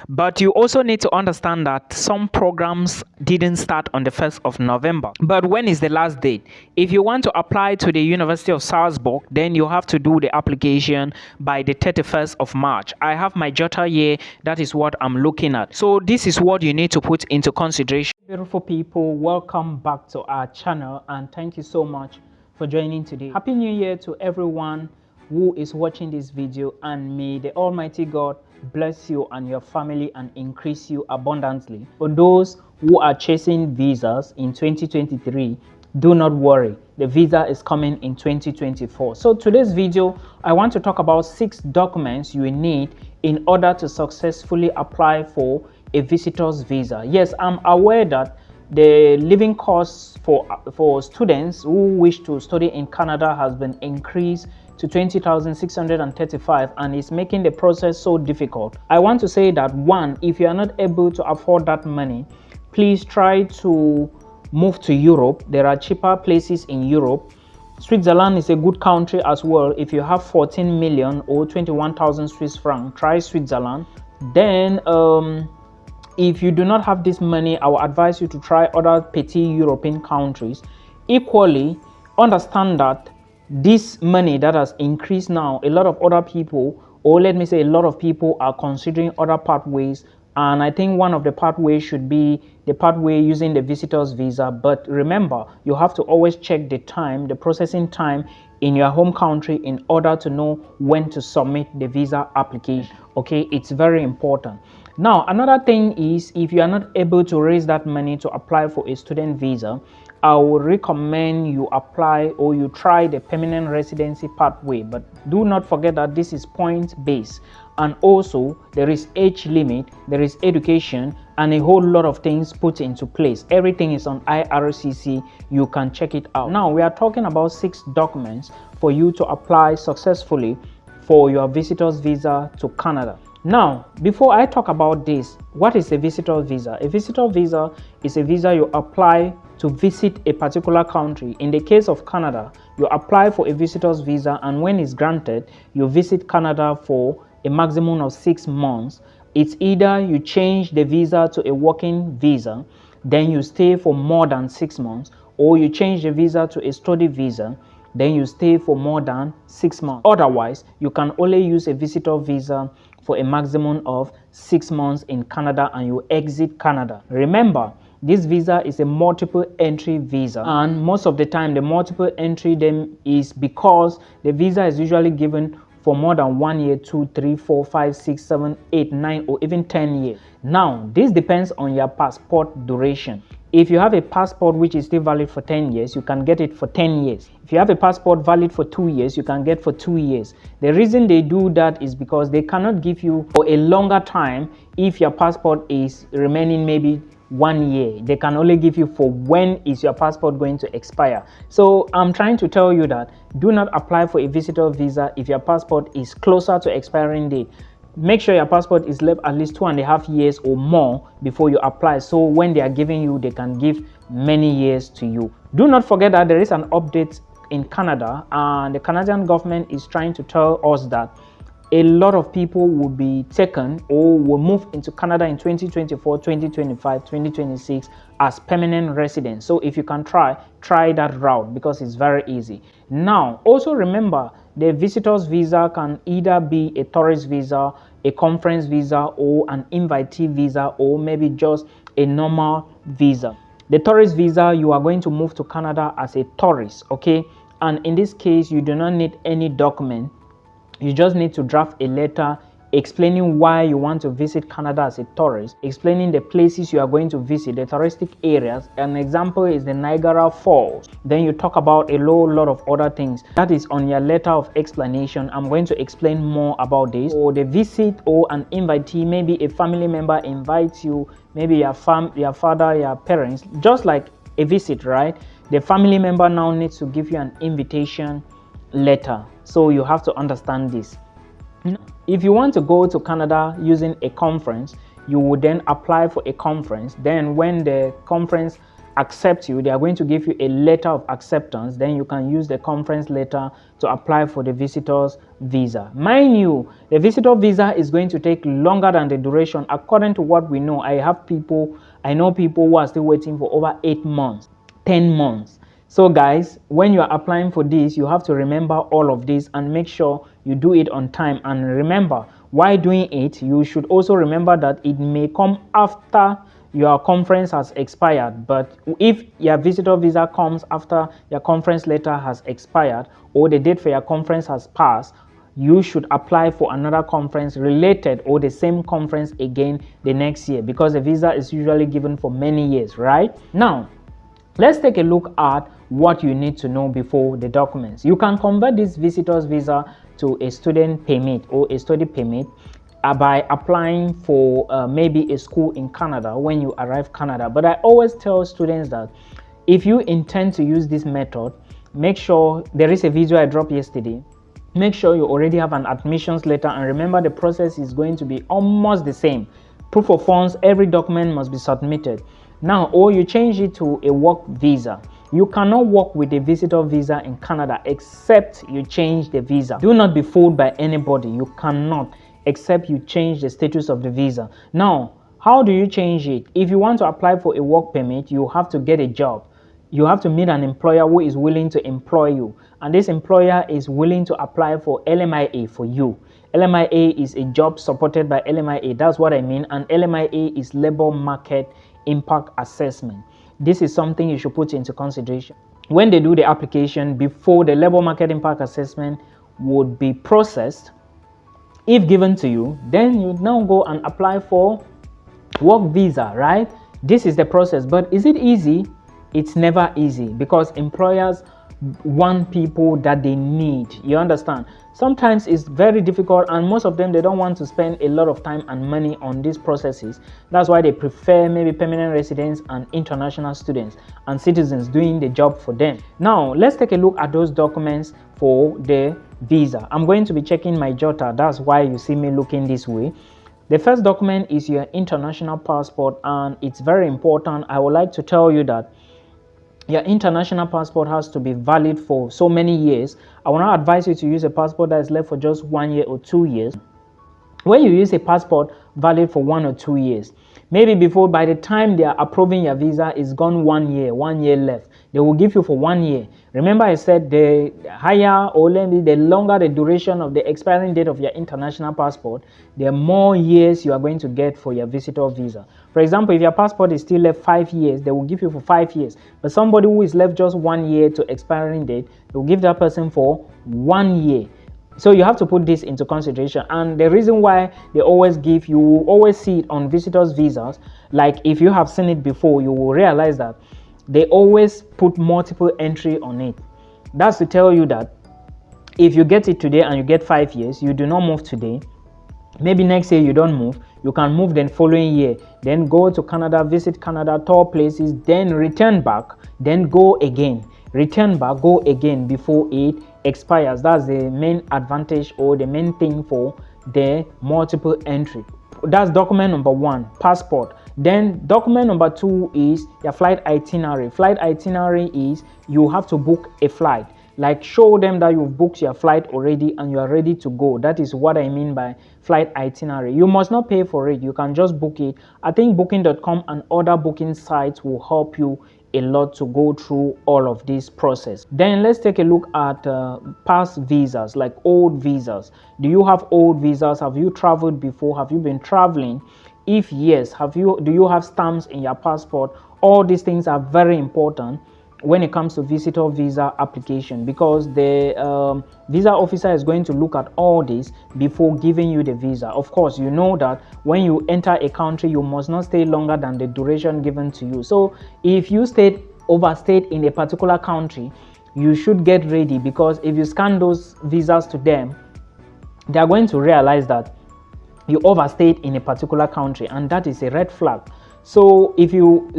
But you also need to understand that some programs didn't start on the 1st of November. But when is the last date? If you want to apply to the University of Salzburg, then you have to do the application by the 31st of March. I have my jotter here. That is what I'm looking at. So this is what you need to put into consideration. Beautiful people, welcome back to our channel, and thank you so much for joining today. Happy New Year to everyone who is watching this video, and may the Almighty God bless you and your family and increase you abundantly. For those who are chasing visas in 2023, do not worry, the visa is coming in 2024. So today's video, I want to talk about 6 documents you need in order to successfully apply for a visitor's visa. Yes, I'm aware that the living costs for students who wish to study in Canada has been increased to 20,635, and it's making the process so difficult. I want to say that, one, if you are not able to afford that money, please try to move to Europe. There are cheaper places in Europe. Switzerland is a good country as well. If you have 14 million or 21,000 Swiss francs, try Switzerland. Then if you do not have this money, I will advise you to try other petty European countries. Equally, understand that this money that has increased now, a lot of other people, or let me say a lot of people, are considering other pathways, and I think one of the pathways should be the pathway using the visitor's visa. But remember, you have to always check the time, the processing time in your home country, in order to know when to submit the visa application. Okay, it's very important. Now, another thing is, if you are not able to raise that money to apply for a student visa, I would recommend you apply or you try the permanent residency pathway. But do not forget that this is point based, and also there is age limit, there is education, and a whole lot of things put into place. Everything is on IRCC. You can check it out. Now we are talking about 6 documents for you to apply successfully for your visitor's visa to Canada. Now, before I talk about this, what is a visitor visa? A visitor visa is a visa you apply to visit a particular country. In the case of Canada, you apply for a visitor's visa, and when it's granted, you visit Canada for a maximum of 6 months. It's either you change the visa to a working visa, then you stay for more than 6 months, or you change the visa to a study visa, then you stay for more than 6 months. Otherwise, you can only use a visitor visa for a maximum of 6 months in Canada, and you exit Canada. Remember, this visa is a multiple entry visa, and most of the time the multiple entry then is because the visa is usually given for more than 1 year, 2, 3, 4, 5, 6, 7, 8, 9, or even 10 years. Now, this depends on your passport duration. If you have a passport which is still valid for 10 years, you can get it for 10 years. If you have a passport valid for 2 years, you can get for 2 years. The reason they do that is because they cannot give you for a longer time if your passport is remaining maybe 1 year. They can only give you for when is your passport going to expire. So I'm trying to tell you that do not apply for a visitor visa if your passport is closer to expiring date. Make sure your passport is left at least 2.5 years or more before you apply, so when they are giving you, they can give many years to you. Do not forget that there is an update in Canada, and the Canadian government is trying to tell us that a lot of people will be taken or will move into Canada in 2024, 2025, 2026 as permanent residents. So if you can try that route, because it's very easy. Now, also remember, the visitor's visa can either be a tourist visa, a conference visa, or an invitee visa, or maybe just a normal visa. The tourist visa, you are going to move to Canada as a tourist, okay? And in this case, you do not need any document. You just need to draft a letter explaining why you want to visit Canada as a tourist, explaining the places you are going to visit, the touristic areas. An example is the Niagara Falls. Then you talk about a lot of other things. That is on your letter of explanation. I'm going to explain more about this. Or the visit or an invitee, maybe a family member invites you, maybe your father, your parents, just like a visit, right? The family member now needs to give you an invitation letter. So you have to understand this. If you want to go to Canada using a conference, you would then apply for a conference. Then when the conference accept you, they are going to give you a letter of acceptance. Then you can use the conference letter to apply for the visitor's visa. Mind you, the visitor visa is going to take longer than the duration. According to what we know, I know people who are still waiting for over 8 months, 10 months. So guys, when you are applying for this, you have to remember all of this and make sure you do it on time. And remember, while doing it, you should also remember that it may come after your conference has expired. But if your visitor visa comes after your conference letter has expired or the date for your conference has passed, you should apply for another conference related or the same conference again the next year, because the visa is usually given for many years, right? Now, let's take a look at what you need to know before the documents. You can convert this visitor's visa to a student permit or a study permit by applying for maybe a school in Canada when you arrive Canada. But I always tell students that if you intend to use this method, make sure there is a video I dropped yesterday. Make sure you already have an admissions letter, and remember the process is going to be almost the same. Proof of funds, every document must be submitted. Now, or you change it to a work visa. You cannot work with a visitor visa in Canada except you change the visa. Do not be fooled by anybody. You cannot, except you change the status of the visa. Now, how do you change it? If you want to apply for a work permit, you have to get a job. You have to meet an employer who is willing to employ you, and this employer is willing to apply for LMIA for you. LMIA is a job supported by LMIA. That's what I mean. And LMIA is labor market impact assessment. This is something you should put into consideration when they do the application. Before the labor market impact assessment would be processed, if given to you, then you now go and apply for work visa, right? This is the process. But is it easy? It's never easy, because employers want people that they need. You understand? Sometimes it's very difficult, and most of them, they don't want to spend a lot of time and money on these processes. That's why they prefer maybe permanent residents and international students and citizens doing the job for them. Now, let's take a look at those documents for the visa. I'm going to be checking my Jota. That's why you see me looking this way. The first document is your international passport, and it's very important. I would like to tell you that your international passport has to be valid for so many years. I will not advise you to use a passport that is left for just 1 year or 2 years. When you use a passport valid for 1 or 2 years, maybe before, by the time they are approving your visa, is gone 1 year left. They will give you for 1 year. Remember I said the higher or the longer the duration of the expiring date of your international passport, the more years you are going to get for your visitor visa. For example, if your passport is still left 5 years, they will give you for 5 years. But somebody who is left just 1 year to expiring date, they will give that person for 1 year. So you have to put this into consideration. And the reason why they always give, you will always see it on visitors visas, like if you have seen it before, you will realize that they always put multiple entry on it. That's to tell you that if you get it today and you get 5 years, you do not move today, maybe next year you don't move, you can move then following year, then go to Canada, visit Canada, tour places, then return back, then go again, return back, go again before it expires. That's the main advantage or the main thing for the multiple entry. That's document number 1, passport. Then document number 2 is your flight itinerary. Flight itinerary is you have to book a flight. Like, show them that you've booked your flight already and you are ready to go. That is what I mean by flight itinerary. You must not pay for it. You can just book it. I think booking.com and other booking sites will help you a lot to go through all of this process. Then let's take a look at past visas, like old visas. Do you have old visas? Have you traveled before? Have you been traveling? If yes, do you have stamps in your passport? All these things are very important when it comes to visitor visa application, because the visa officer is going to look at all this before giving you the visa. Of course, you know that when you enter a country, you must not stay longer than the duration given to you. So if you overstayed in a particular country, you should get ready, because if you scan those visas to them, they are going to realize that you overstayed in a particular country, and that is a red flag. So if you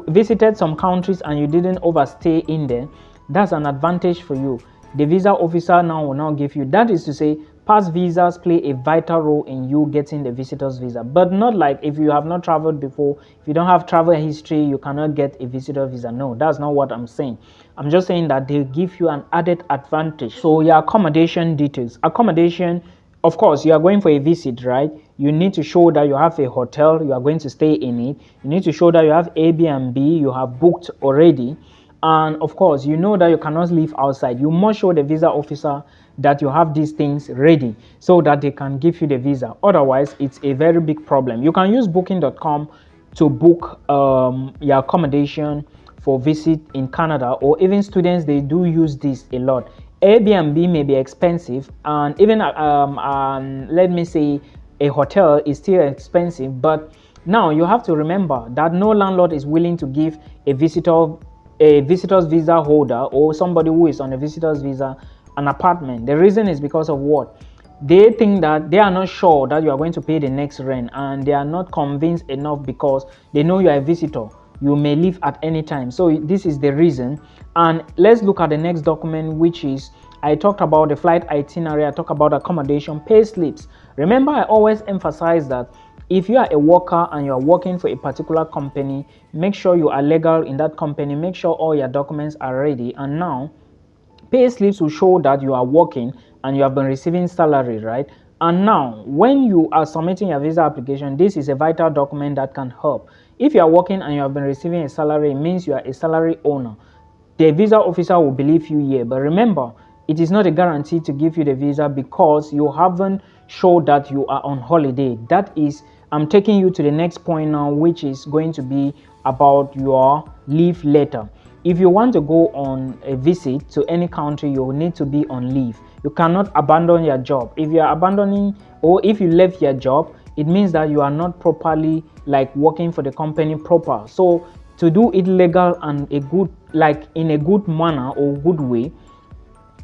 visited some countries and you didn't overstay in there, that's an advantage for you. The visa officer now will now give you, that is to say, Past visas play a vital role in you getting the visitor's visa, but not like if you have not traveled before, if you don't have travel history, you cannot get a visitor visa. No, that's not what I'm saying. I'm just saying that they give you an added advantage. So your accommodation details. Accommodation, of course, you are going for a visit, right? You need to show that you have a hotel, you are going to stay in it. You need to show that you have Airbnb, you have booked already. And of course, you know that you cannot live outside. You must show the visa officer that you have these things ready so that they can give you the visa. Otherwise, it's a very big problem. You can use booking.com to book your accommodation for visit in Canada, or even students, they do use this a lot. Airbnb may be expensive, and even let me say a hotel is still expensive, but now you have to remember that no landlord is willing to give a visitor's visa holder or somebody who is on a visitor's visa an apartment. The reason is because of what? They think that they are not sure that you are going to pay the next rent, and they are not convinced enough because they know you are a visitor. You may leave at any time. So this is the reason. And let's look at the next document, which is, I talked about the flight itinerary, I talked about accommodation, payslips. Remember, I always emphasize that if you are a worker and you are working for a particular company, make sure you are legal in that company, make sure all your documents are ready. And now payslips will show that you are working and you have been receiving salary, right? And now when you are submitting your visa application, this is a vital document that can help. If you are working and you have been receiving a salary, it means you are a salary owner. The visa officer will believe you here. But remember, it is not a guarantee to give you the visa because you haven't showed that you are on holiday. That is, I'm taking you to the next point now, which is going to be about your leave letter. If you want to go on a visit to any country, you will need to be on leave. You cannot abandon your job. If you are abandoning, or if you left your job, it means that you are not properly like working for the company proper. So to do it legal and a good, like in a good manner or good way,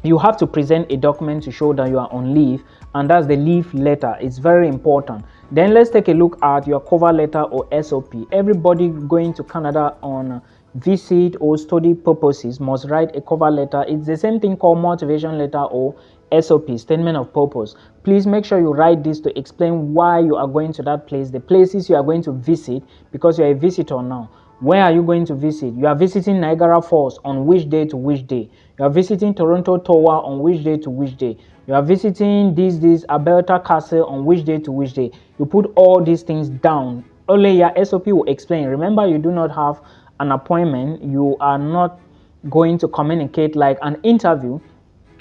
you have to present a document to show that you are on leave, and that's the leave letter. It's very important. Then let's take a look at your cover letter or SOP. Everybody going to Canada on visit or study purposes must write a cover letter. It's the same thing called motivation letter or SOP, statement of purpose. Please make sure you write this to explain why you are going to that place, the places you are going to visit, because you are a visitor now. Where are you going to visit? You are visiting Niagara Falls on which day to which day? You are visiting Toronto Tower on which day to which day? You are visiting this Alberta Castle on which day to which day? You put all these things down. Only your SOP will explain. Remember, you do not have an appointment. You are not going to communicate like an interview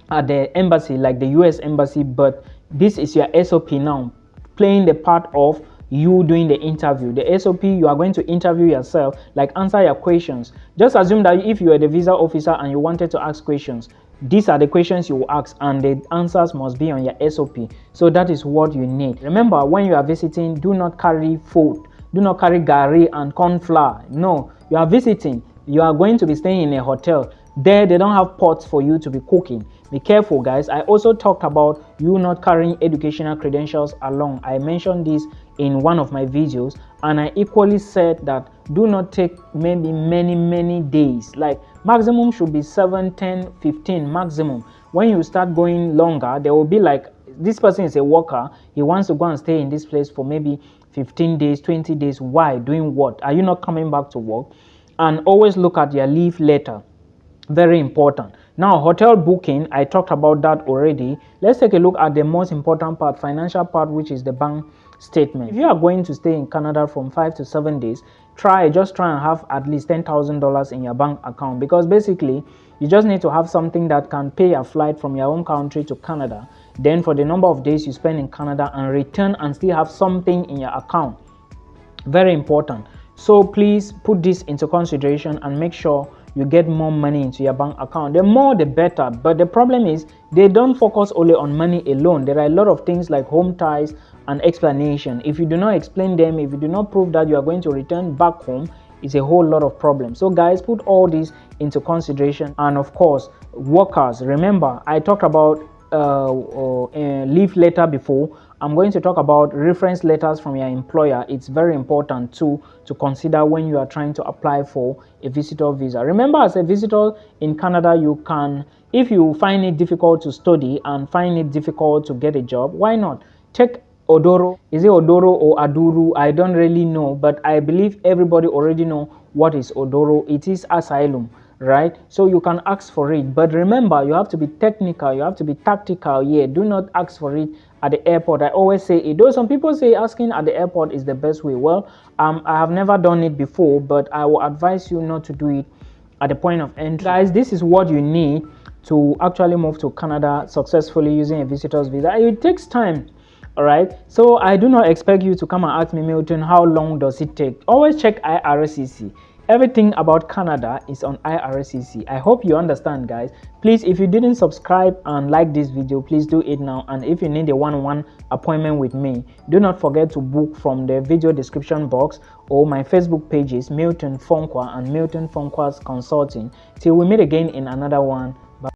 at the embassy, like the US embassy, but this is your SOP now, playing the part of you doing the interview. The SOP, you are going to interview yourself, like answer your questions. Just assume that if you are the visa officer and you wanted to ask questions, these are the questions you will ask, and the answers must be on your SOP. So that is what you need. Remember, when you are visiting, do not carry food. Do not carry gari and corn flour. No, you are visiting. You are going to be staying in a hotel. There, they don't have pots for you to be cooking. Be careful, guys. I also talked about you not carrying educational credentials along. I mentioned this in one of my videos, and I equally said that do not take maybe many days. Like maximum should be 7, 10, 15 maximum. When you start going longer, there will be like, this person is a worker, he wants to go and stay in this place for maybe 15 days, 20 days. Why? Doing what? Are you not coming back to work? And always look at your leave letter. Very important. Now, hotel booking, I talked about that already. Let's take a look at the most important part, financial part, which is the bank statement. If you are going to stay in Canada from 5 to 7 days, just try and have at least $10,000 in your bank account, because basically you just need to have something that can pay a flight from your own country to Canada. Then for the number of days you spend in Canada and return and still have something in your account. Very important. So please put this into consideration and make sure you get more money into your bank account. The more the better, but the problem is they don't focus only on money alone. There are a lot of things like home ties and explanation. If you do not explain them, if you do not prove that you are going to return back home, it's a whole lot of problems. So guys, put all this into consideration. And of course, workers, remember I talked about leave letter before, I'm going to talk about reference letters from your employer. It's very important too to consider when you are trying to apply for a visitor visa. Remember, as a visitor in Canada, you can, if you find it difficult to study and find it difficult to get a job, why not take Odoro? Is it Odoro or Aduru? I don't really know, but I believe everybody already know what is Odoro. It is asylum, right? So you can ask for it, but remember, you have to be technical, you have to be tactical. Yeah, do not ask for it at the airport. I always say it, though some people say asking at the airport is the best way. Well, I have never done it before, but I will advise you not to do it at the point of entry. Guys, this is what you need to actually move to Canada successfully using a visitor's visa. It takes time. All right, so I do not expect you to come and ask me, Milton, how long does it take? Always check IRCC. Everything about Canada is on IRCC. I hope you understand, guys. Please, if you didn't subscribe and like this video, please do it now. And if you need a one-on-one appointment with me, do not forget to book from the video description box or my Facebook pages, Milton Fonkwa and Milton Fonkwa's Consulting. Till we meet again in another one.